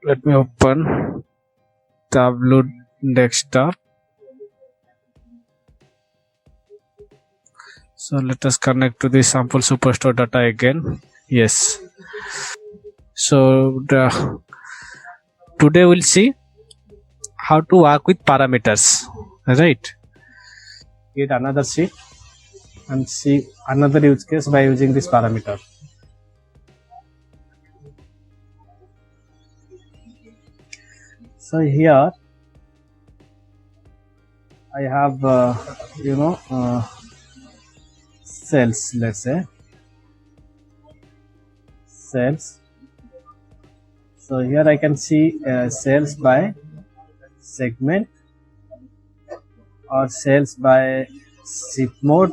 let me open Tableau desktop. So let us connect to the sample superstore data again. Yes. So today we'll see how to work with parameters. Right. Get another sheet and see another use case by using this parameter. So here I have cells, let's say cells. So here I can see cells by segment or cells by zip mode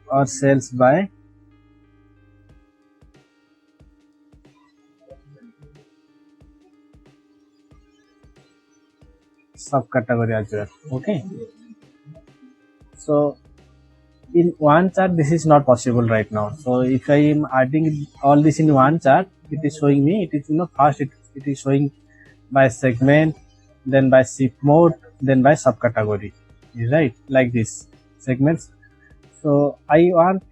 or cells by subcategory as well. Okay. So in one chart this is not possible right now. So if I am adding all this in one chart, it is showing me, it is first it is showing by segment, then by zip mode, then by subcategory, right? Like this segments. So I want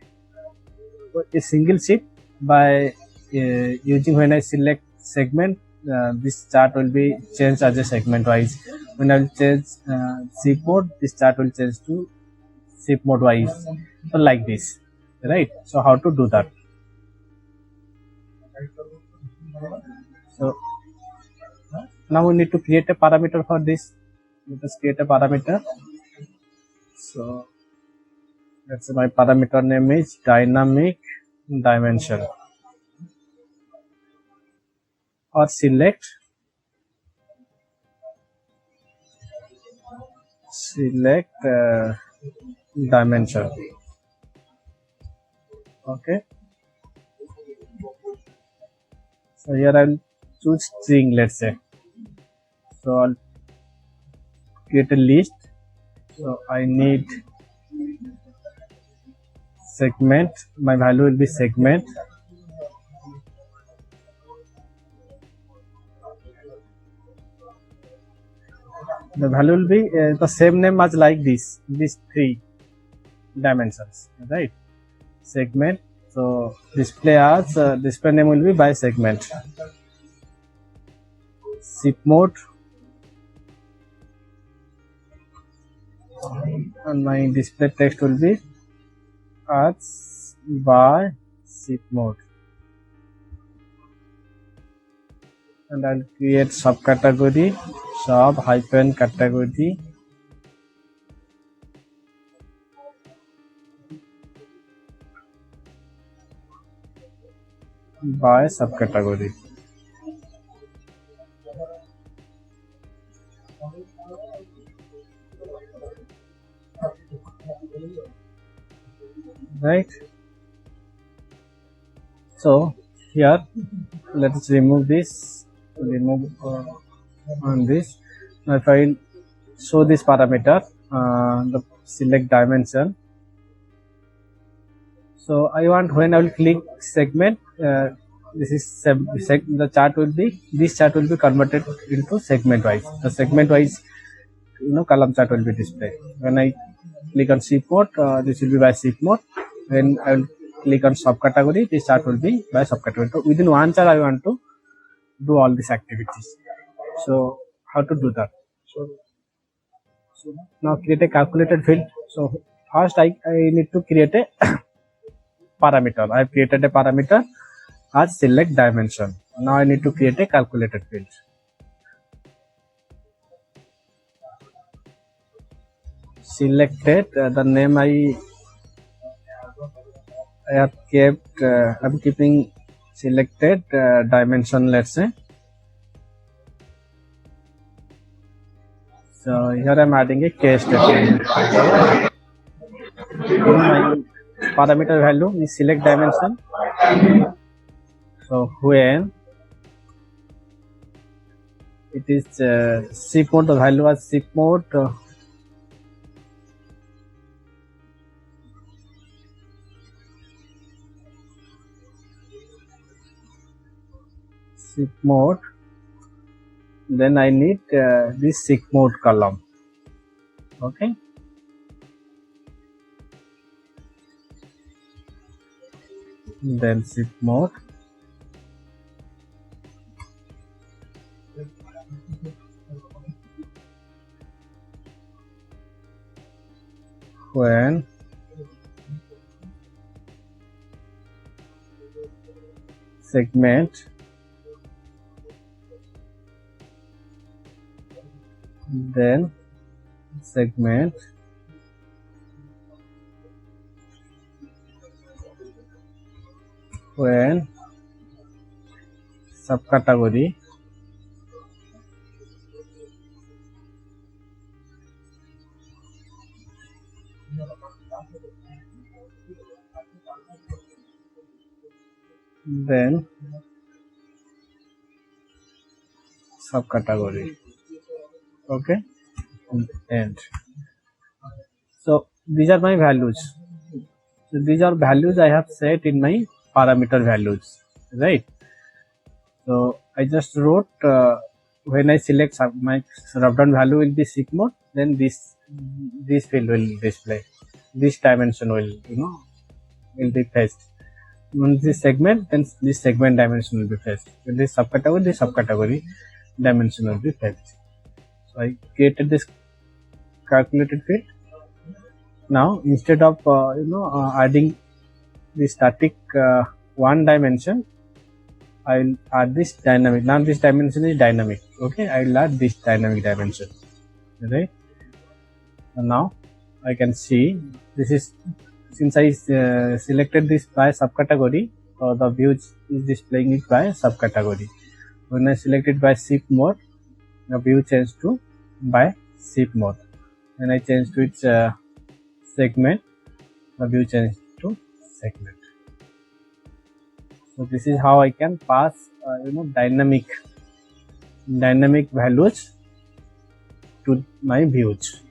a single sheet by using, when I select segment, this chart will be changed as a segment wise. When I will change zip mode, this chart will change to zip mode wise. So like this, right? So how to do that? So now we need to create a parameter for this. Let us create a parameter. So let's say my parameter name is dynamic dimension, or select dimension. Okay. So here I'll choose string, let's say. So I'll create a list. So I need segment. My value will be segment. The value will be the same name as like this, these three dimensions, right? Segment. So display as display name will be by segment. Zip mode, and my display text will be as by zip mode. And I'll create subcategory, sub hyphen category by subcategory. Right. So here let us remove this, on this. Now if I show this parameter, the select dimension. So I want, when I will click segment, this is the chart will be, this chart will be converted into segment wise. The segment wise column chart will be displayed. When I click on zip mode, this will be by zip mode. When I will click on subcategory, this chart will be by subcategory. So within one chart I want to do all these activities. So how to do that? So now create a calculated field. So first I need to create a parameter. I have created a parameter as select dimension. Now I need to create a calculated field. Selected, the name I have kept, I'm keeping selected dimension, let's say. So here I'm adding a case statement. In my parameter value is select dimension. So when it is zip mode, the value was zip mode. SIG mode. Then I need this SIG mode column. Okay. Then SIG mode. When segment then segment when subcategory then subcategory. Okay, end. So these are my values. So these are values I have set in my parameter values, right? So I just wrote when I select my drop-down value will be SIG mode, then this field will display, this dimension will will be fetched. When this segment, then this segment dimension will be fetched. When this subcategory dimension will be fetched. So I created this calculated field. Now instead of adding the static one dimension, I will add this dynamic. Now this dimension is dynamic. Okay, I will add this dynamic dimension. Right. And now I can see this is, since I selected this by subcategory, the view is displaying it by subcategory. When I select it by SIG mode, the view changed to by SIG mode. When I change to its segment, the view changed to segment. So this is how I can pass dynamic values to my views.